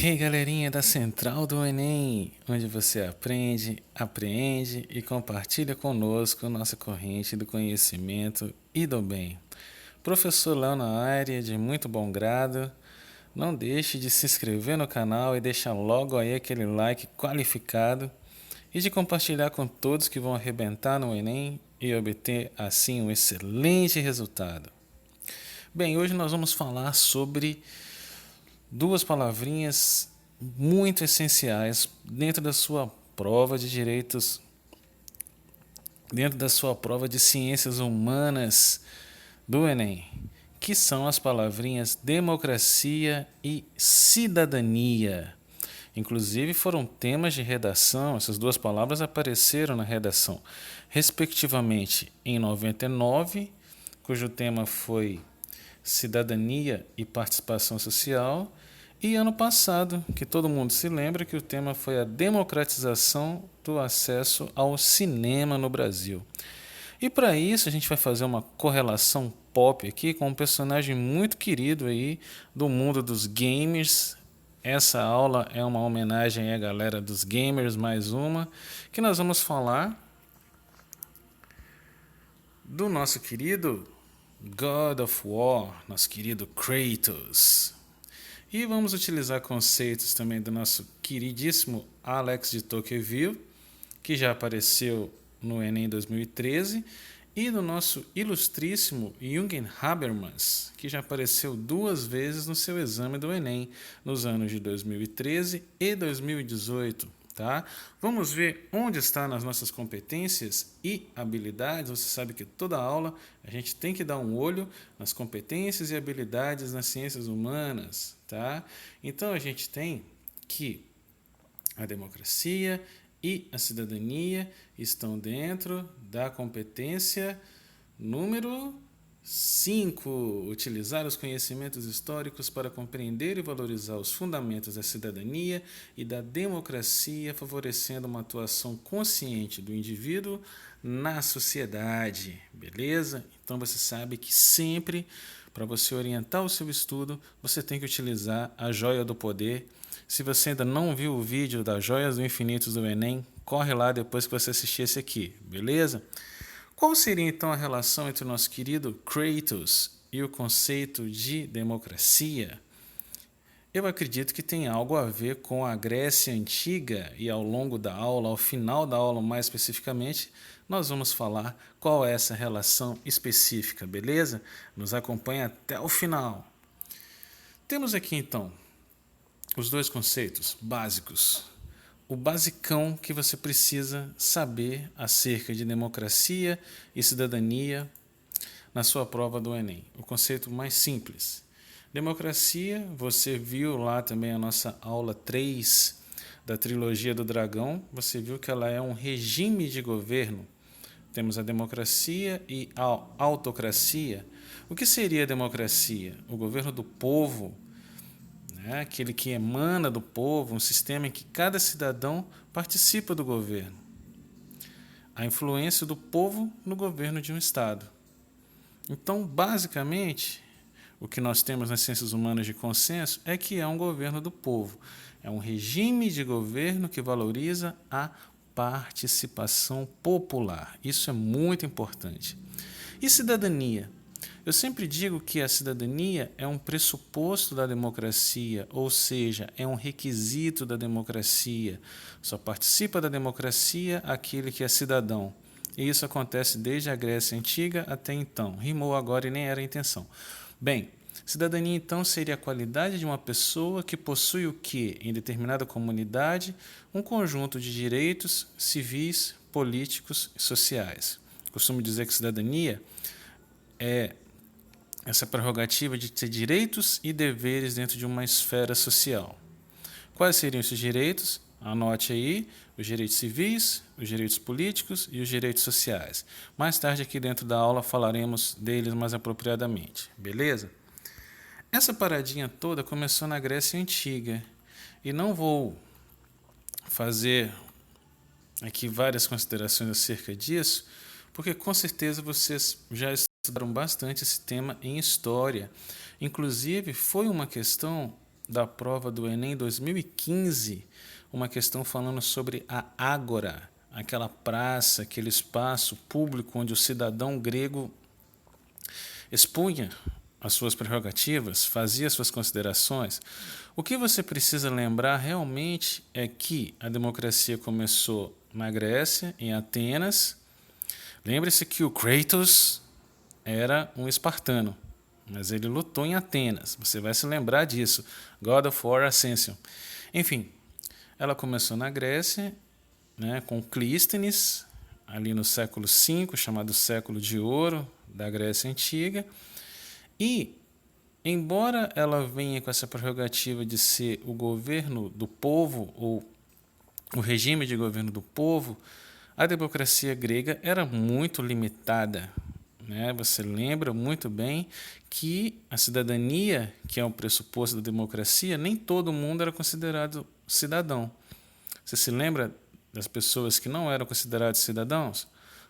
Hey galerinha da Central do Enem, onde você aprende, apreende e compartilha conosco nossa corrente do conhecimento e do bem. Professor Léo na área, de muito bom grado. Não deixe de se inscrever no canal e deixar logo aí aquele like qualificado e de compartilhar com todos que vão arrebentar no Enem e obter assim um excelente resultado. Bem, hoje nós vamos falar sobre duas palavrinhas muito essenciais dentro da sua prova de direitos, dentro da sua prova de ciências humanas do Enem, que são as palavrinhas democracia e cidadania. Inclusive foram temas de redação, essas duas palavras apareceram na redação, respectivamente em 99, cujo tema foi cidadania e participação social, e ano passado, que todo mundo se lembra que o tema foi a democratização do acesso ao cinema no Brasil. E para isso a gente vai fazer uma correlação pop aqui com um personagem muito querido aí do mundo dos gamers. Essa aula é uma homenagem à galera dos gamers, mais uma, que nós vamos falar do nosso querido God of War, nosso querido Kratos. E vamos utilizar conceitos também do nosso queridíssimo Alex de Tocqueville, que já apareceu no Enem 2013, e do nosso ilustríssimo Jürgen Habermas, que já apareceu duas vezes no seu exame do Enem, nos anos de 2013 e 2018. Tá? Vamos ver onde está nas nossas competências e habilidades. Você sabe que toda aula a gente tem que dar um olho nas competências e habilidades nas ciências humanas. Tá? Então a gente tem que a democracia e a cidadania estão dentro da competência número 5. Utilizar os conhecimentos históricos para compreender e valorizar os fundamentos da cidadania e da democracia, favorecendo uma atuação consciente do indivíduo na sociedade. Beleza? Então você sabe que sempre, para você orientar o seu estudo, você tem que utilizar a joia do poder. Se você ainda não viu o vídeo das Joias do Infinito do Enem, corre lá depois que você assistir esse aqui, beleza? Qual seria então a relação entre o nosso querido Kratos e o conceito de democracia? Eu acredito que tem algo a ver com a Grécia Antiga e ao longo da aula, ao final da aula mais especificamente, nós vamos falar qual é essa relação específica, beleza? Nos acompanhe até o final. Temos aqui então os dois conceitos básicos. O basicão que você precisa saber acerca de democracia e cidadania na sua prova do Enem. O conceito mais simples. Democracia, você viu lá também a nossa aula 3 da trilogia do dragão, você viu que ela é um regime de governo. Temos a democracia e a autocracia. O que seria a democracia? O governo do povo, aquele que emana do povo, um sistema em que cada cidadão participa do governo. A influência do povo no governo de um Estado. Então, basicamente, o que nós temos nas ciências humanas de consenso é que é um governo do povo. É um regime de governo que valoriza a participação popular. Isso é muito importante. E cidadania? Eu sempre digo que a cidadania é um pressuposto da democracia, ou seja, é um requisito da democracia. Só participa da democracia aquele que é cidadão. E isso acontece desde a Grécia Antiga até então. Rimou agora e nem era a intenção. Bem, cidadania então seria a qualidade de uma pessoa que possui o quê? Em determinada comunidade, um conjunto de direitos civis, políticos e sociais. Costumo dizer que cidadania é essa prerrogativa de ter direitos e deveres dentro de uma esfera social. Quais seriam esses direitos? Anote aí: os direitos civis, os direitos políticos e os direitos sociais. Mais tarde aqui dentro da aula falaremos deles mais apropriadamente, beleza? Essa paradinha toda começou na Grécia Antiga e não vou fazer aqui várias considerações acerca disso, porque com certeza vocês já estudaram bastante esse tema em história. Inclusive, foi uma questão da prova do Enem 2015 uma questão falando sobre a ágora, aquela praça, aquele espaço público onde o cidadão grego expunha as suas prerrogativas, fazia suas considerações. O que você precisa lembrar realmente é que a democracia começou na Grécia, em Atenas. Lembre-se que o Kratos era um espartano, mas ele lutou em Atenas. Você vai se lembrar disso. God of War Ascension. Enfim, ela começou na Grécia, né, com Clístenes, ali no século V, chamado século de ouro da Grécia Antiga. E, embora ela venha com essa prerrogativa de ser o governo do povo, ou o regime de governo do povo, a democracia grega era muito limitada. Né? Você lembra muito bem que a cidadania, que é um pressuposto da democracia, nem todo mundo era considerado cidadão. Você se lembra das pessoas que não eram considerados cidadãos?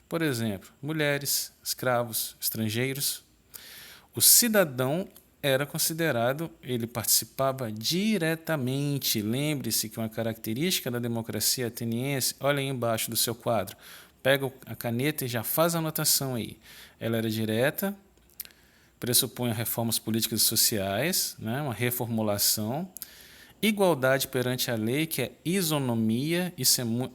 Por exemplo, mulheres, escravos, estrangeiros. O cidadão era considerado, ele participava diretamente. Lembre-se que uma característica da democracia ateniense, olha aí embaixo do seu quadro, pega a caneta e já faz a anotação aí. Ela era direta, pressupunha reformas políticas e sociais, né, uma reformulação, igualdade perante a lei, que é isonomia.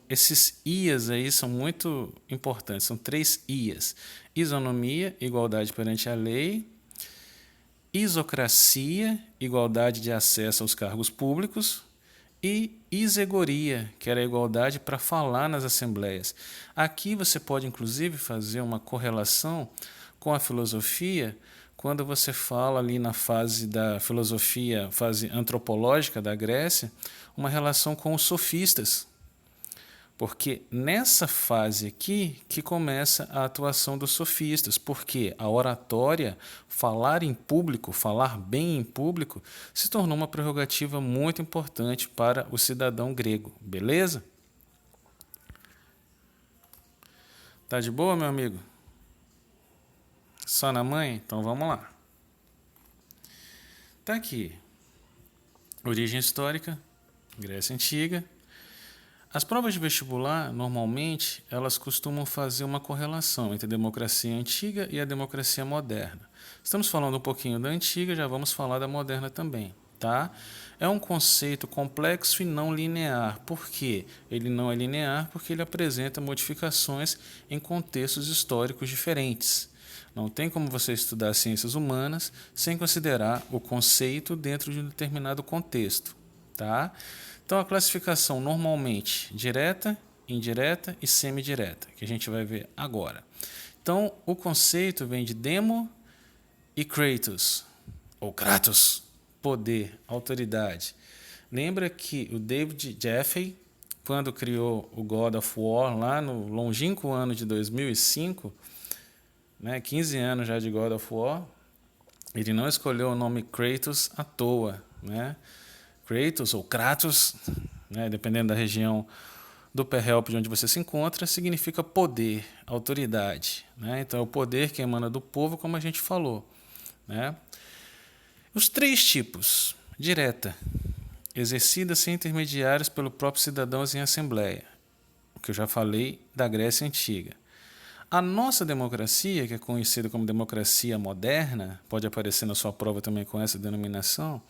Esses ias aí são muito importantes, são 3 ias: isonomia, igualdade perante a lei; isocracia, igualdade de acesso aos cargos públicos; e isegoria, que era a igualdade para falar nas assembleias. Aqui você pode, inclusive, fazer uma correlação com a filosofia, quando você fala ali na fase da filosofia, fase antropológica da Grécia, uma relação com os sofistas. Porque nessa fase aqui que começa a atuação dos sofistas, porque a oratória, falar em público, falar bem em público, se tornou uma prerrogativa muito importante para o cidadão grego, beleza? Tá de boa, meu amigo? Só na mãe? Então vamos lá. Tá aqui. Origem histórica, Grécia Antiga. As provas de vestibular, normalmente, elas costumam fazer uma correlação entre a democracia antiga e a democracia moderna. Estamos falando um pouquinho da antiga, já vamos falar da moderna também, tá? É um conceito complexo e não linear. Por quê? Ele não é linear porque ele apresenta modificações em contextos históricos diferentes. Não tem como você estudar ciências humanas sem considerar o conceito dentro de um determinado contexto, tá? Então, a classificação normalmente direta, indireta e semidireta, que a gente vai ver agora. Então, o conceito vem de demo e kratos, ou kratos, poder, autoridade. Lembra que o David Jaffe, quando criou o God of War, lá no longínquo ano de 2005, né, 15 anos já de God of War, ele não escolheu o nome Kratos à toa, né? Kratos ou Kratos, né, dependendo da região do pé-help de onde você se encontra, significa poder, autoridade. Né? Então é o poder que emana do povo, como a gente falou. Né? Os 3 tipos: direta, exercida sem intermediários pelo próprio cidadãos em assembleia, o que eu já falei da Grécia Antiga. A nossa democracia, que é conhecida como democracia moderna, pode aparecer na sua prova também com essa denominação,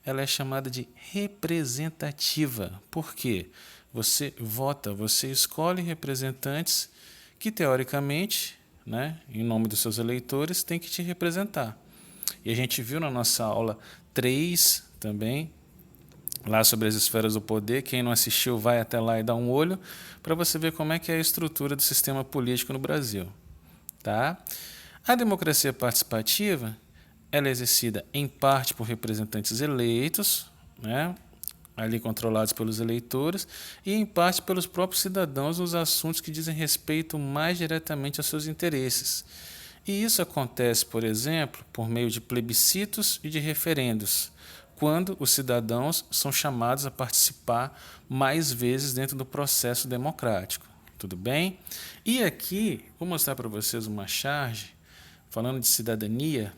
ela é chamada de representativa. Por quê? Você vota, você escolhe representantes que, teoricamente, né, em nome dos seus eleitores, têm que te representar. E a gente viu na nossa aula 3 também, lá sobre as esferas do poder. Quem não assistiu, vai até lá e dá um olho, para você ver como é que é a estrutura do sistema político no Brasil. Tá? A democracia participativa, ela é exercida em parte por representantes eleitos, né, ali controlados pelos eleitores, e em parte pelos próprios cidadãos nos assuntos que dizem respeito mais diretamente aos seus interesses. E isso acontece, por exemplo, por meio de plebiscitos e de referendos, quando os cidadãos são chamados a participar mais vezes dentro do processo democrático. Tudo bem? E aqui, vou mostrar para vocês uma charge, falando de cidadania,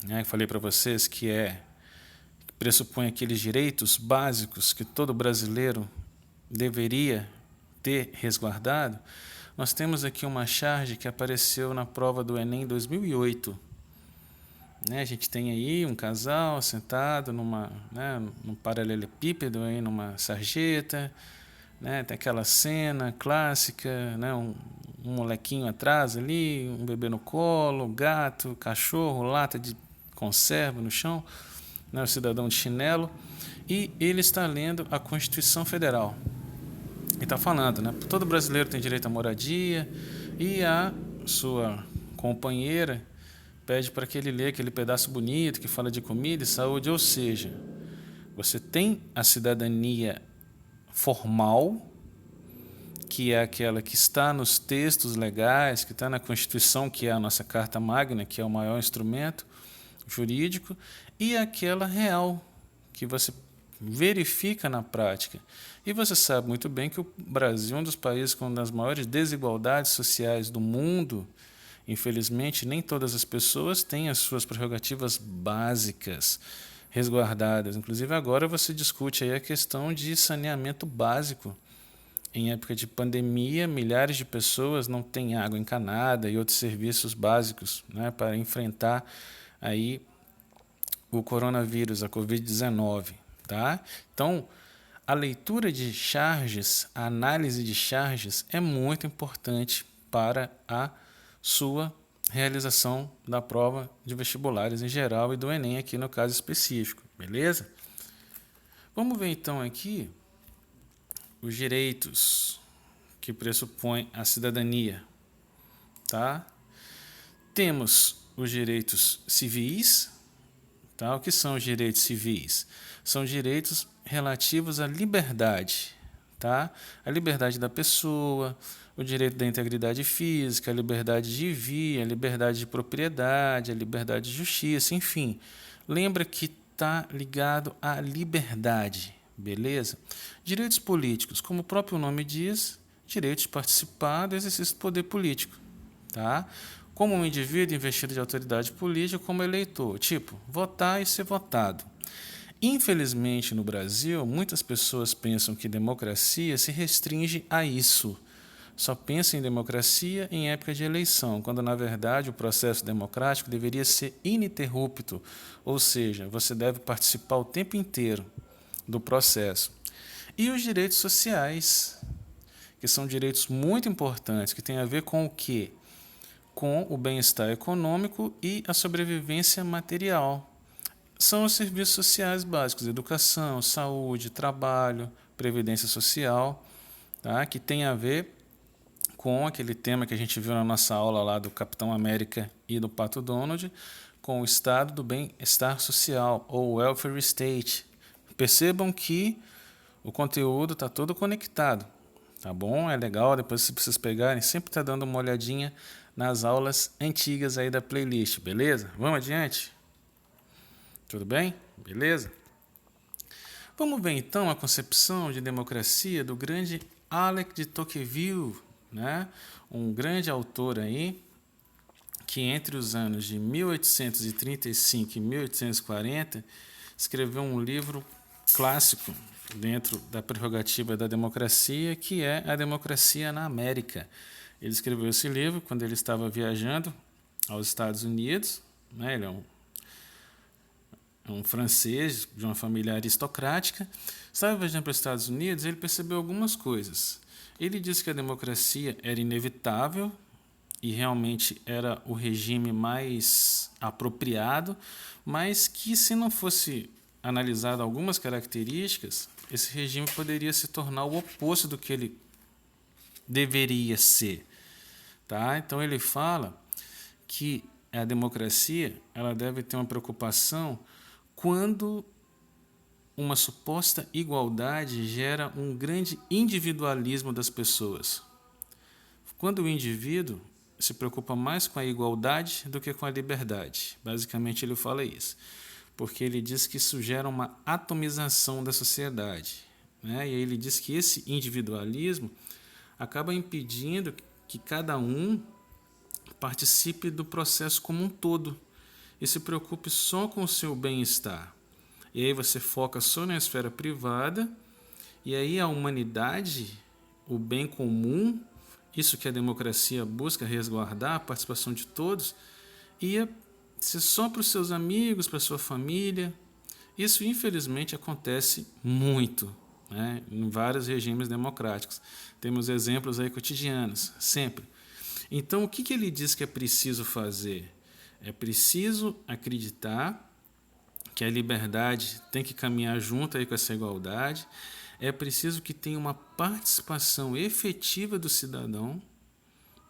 né, que falei para vocês que pressupõe aqueles direitos básicos que todo brasileiro deveria ter resguardado, nós temos aqui uma charge que apareceu na prova do Enem 2008. A gente tem aí um casal sentado num paralelepípedo, aí numa sarjeta, tem aquela cena clássica, um molequinho atrás ali, um bebê no colo, gato, cachorro, lata de conserva no chão, o cidadão de chinelo, e ele está lendo a Constituição Federal. E está falando, todo brasileiro tem direito à moradia, e a sua companheira pede para que ele lê aquele pedaço bonito que fala de comida e saúde, ou seja, você tem a cidadania formal, que é aquela que está nos textos legais, que está na Constituição, que é a nossa Carta Magna, que é o maior instrumento jurídico, e aquela real, que você verifica na prática. E você sabe muito bem que o Brasil é um dos países com uma das maiores desigualdades sociais do mundo. Infelizmente, nem todas as pessoas têm as suas prerrogativas básicas resguardadas. Inclusive, agora você discute aí a questão de saneamento básico. Em época de pandemia, milhares de pessoas não têm água encanada e outros serviços básicos, para enfrentar aí o coronavírus, a Covid-19. Tá? Então, a leitura de charges, a análise de charges é muito importante para a sua realização da prova de vestibulares em geral e do Enem aqui no caso específico, beleza? Vamos ver então aqui os direitos que pressupõem a cidadania, tá? Temos os direitos civis, tá? O que são os direitos civis? São direitos relativos à liberdade, tá? A liberdade da pessoa, o direito da integridade física, a liberdade de vir, a liberdade de propriedade, a liberdade de justiça, enfim. Lembra que está ligado à liberdade, beleza? Direitos políticos, como o próprio nome diz, direito de participar do exercício do poder político, tá? Como um indivíduo investido de autoridade política, como eleitor, tipo, votar e ser votado. Infelizmente, no Brasil, muitas pessoas pensam que democracia se restringe a isso. Só pensa em democracia em época de eleição, quando, na verdade, o processo democrático deveria ser ininterrupto, ou seja, você deve participar o tempo inteiro do processo. E os direitos sociais, que são direitos muito importantes, que têm a ver com o quê? Com o bem-estar econômico e a sobrevivência material. São os serviços sociais básicos, educação, saúde, trabalho, previdência social, tá? Que tem a ver com aquele tema que a gente viu na nossa aula lá do Capitão América e do Pato Donald, com o estado do bem-estar social, ou welfare state. Percebam que o conteúdo está todo conectado, tá bom? É legal, depois se vocês pegarem, sempre está dando uma olhadinha nas aulas antigas aí da playlist, beleza? Vamos adiante? Tudo bem? Beleza? Vamos ver então a concepção de democracia do grande Alex de Tocqueville, um grande autor aí, que entre os anos de 1835 e 1840 escreveu um livro clássico dentro da prerrogativa da democracia, que é A Democracia na América. Ele escreveu esse livro quando ele estava viajando aos Estados Unidos, ele é um francês de uma família aristocrática, estava viajando para os Estados Unidos e ele percebeu algumas coisas. Ele disse que a democracia era inevitável e realmente era o regime mais apropriado, mas que se não fosse analisado algumas características, esse regime poderia se tornar o oposto do que ele deveria ser. Tá? Então ele fala que a democracia ela deve ter uma preocupação quando uma suposta igualdade gera um grande individualismo das pessoas. Quando o indivíduo se preocupa mais com a igualdade do que com a liberdade. Basicamente ele fala isso, porque ele diz que isso gera uma atomização da sociedade. E aí ele diz que esse individualismo acaba impedindo que cada um participe do processo como um todo e se preocupe só com o seu bem-estar. e aí você foca só na esfera privada, e aí a humanidade, o bem comum, isso que a democracia busca resguardar, a participação de todos, ia ser só para os seus amigos, para a sua família. Isso, infelizmente, acontece muito, né, em vários regimes democráticos. Temos exemplos aí cotidianos, sempre. Então, o que ele diz que é preciso fazer? É preciso acreditar que a liberdade tem que caminhar junto aí com essa igualdade. É preciso que tenha uma participação efetiva do cidadão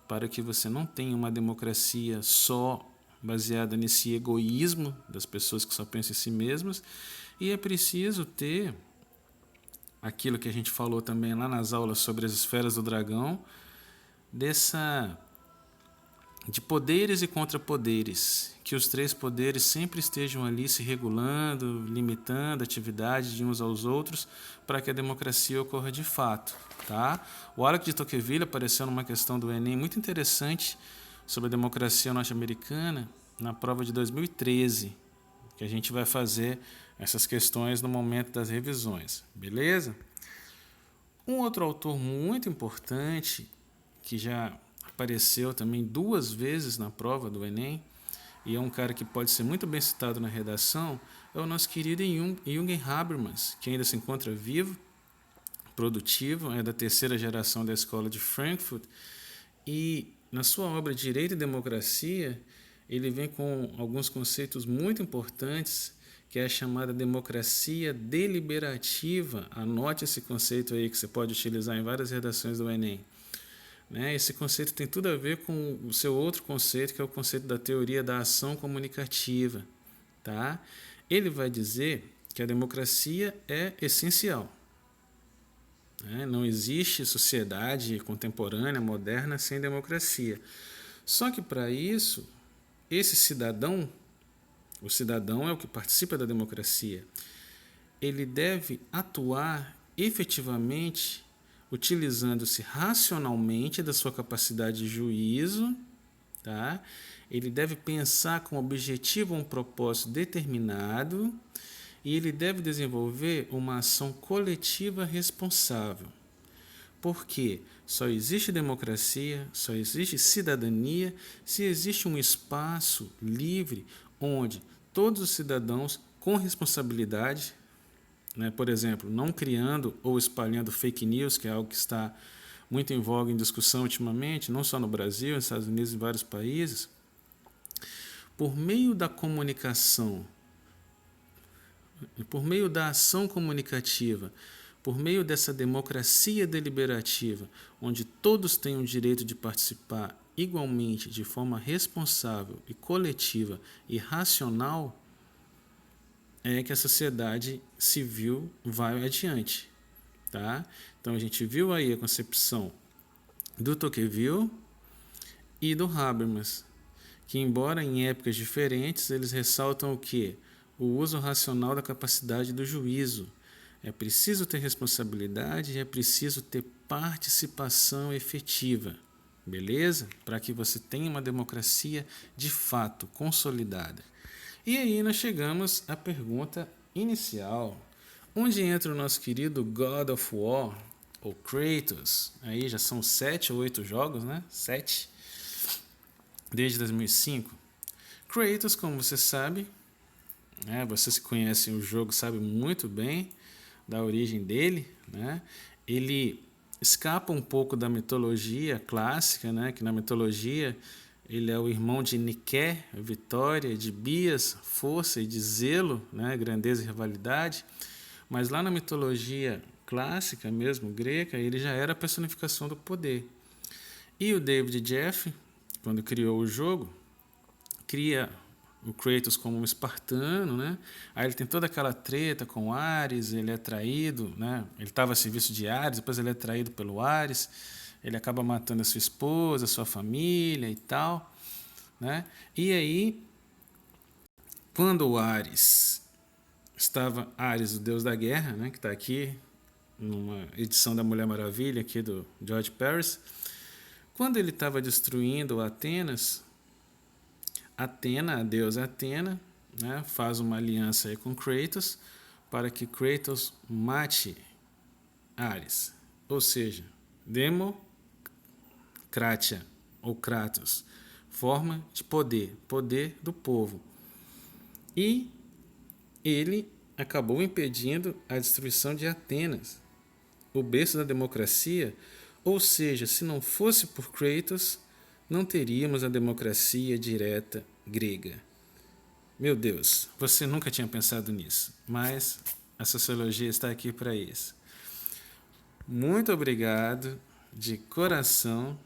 para que você não tenha uma democracia só baseada nesse egoísmo das pessoas que só pensam em si mesmas. E é preciso ter aquilo que a gente falou também lá nas aulas sobre as esferas do dragão, de poderes e contrapoderes, que os três poderes sempre estejam ali se regulando, limitando a atividade de uns aos outros, para que a democracia ocorra de fato. Tá? O Alex de Tocqueville apareceu numa questão do Enem muito interessante sobre a democracia norte-americana na prova de 2013, que a gente vai fazer essas questões no momento das revisões, beleza? Um outro autor muito importante, que já apareceu também 2 vezes na prova do Enem, e é um cara que pode ser muito bem citado na redação, é o nosso querido Jürgen Habermas, que ainda se encontra vivo, produtivo, é da 3ª geração da Escola de Frankfurt, e na sua obra Direito e Democracia, ele vem com alguns conceitos muito importantes, que é a chamada democracia deliberativa. Anote esse conceito aí que você pode utilizar em várias redações do Enem. Esse conceito tem tudo a ver com o seu outro conceito, que é o conceito da teoria da ação comunicativa. Tá? Ele vai dizer que a democracia é essencial. Não existe sociedade contemporânea, moderna, sem democracia. Só que para isso, esse cidadão, o cidadão é o que participa da democracia, ele deve atuar efetivamente utilizando-se racionalmente da sua capacidade de juízo, tá? Ele deve pensar com objetivo um propósito determinado e ele deve desenvolver uma ação coletiva responsável. Porque só existe democracia, só existe cidadania se existe um espaço livre onde todos os cidadãos com responsabilidade, por exemplo, não criando ou espalhando fake news, que é algo que está muito em voga em discussão ultimamente, não só no Brasil, nos Estados Unidos e em vários países, por meio da comunicação, por meio da ação comunicativa, por meio dessa democracia deliberativa, onde todos têm o direito de participar igualmente, de forma responsável e coletiva e racional, é que a sociedade civil vai adiante. Tá? Então a gente viu aí a concepção do Tocqueville e do Habermas, que embora em épocas diferentes, eles ressaltam o quê? O uso racional da capacidade do juízo. É preciso ter responsabilidade e é preciso ter participação efetiva, beleza? Para que você tenha uma democracia de fato consolidada. E aí nós chegamos à pergunta inicial, onde entra o nosso querido God of War, ou Kratos. Aí já são 7 ou 8 jogos, né? 7, desde 2005. Kratos, como você sabe, vocês que conhecem o jogo sabem muito bem da origem dele, Ele escapa um pouco da mitologia clássica, que na mitologia ele é o irmão de Nike, vitória, de Bias, força e de Zelo, grandeza e rivalidade. Mas lá na mitologia clássica mesmo, grega, ele já era a personificação do poder. E o David Jaffe, quando criou o jogo, cria o Kratos como um espartano, Aí ele tem toda aquela treta com Ares, ele é traído, Ele estava a serviço de Ares, depois ele é traído pelo Ares, ele acaba matando a sua esposa, a sua família e tal, E aí, quando o Ares o deus da guerra, que está aqui numa edição da Mulher Maravilha aqui do George Pérez, quando ele estava destruindo Atenas, a deusa Atena, faz uma aliança aí com Kratos para que Kratos mate Ares, ou seja, democratia ou Kratos, forma de poder, poder do povo. E ele acabou impedindo a destruição de Atenas, o berço da democracia, ou seja, se não fosse por Kratos, não teríamos a democracia direta grega. Meu Deus, você nunca tinha pensado nisso, mas a sociologia está aqui para isso. Muito obrigado, de coração.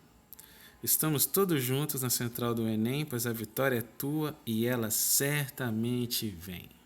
Estamos todos juntos na central do Enem, pois a vitória é tua e ela certamente vem.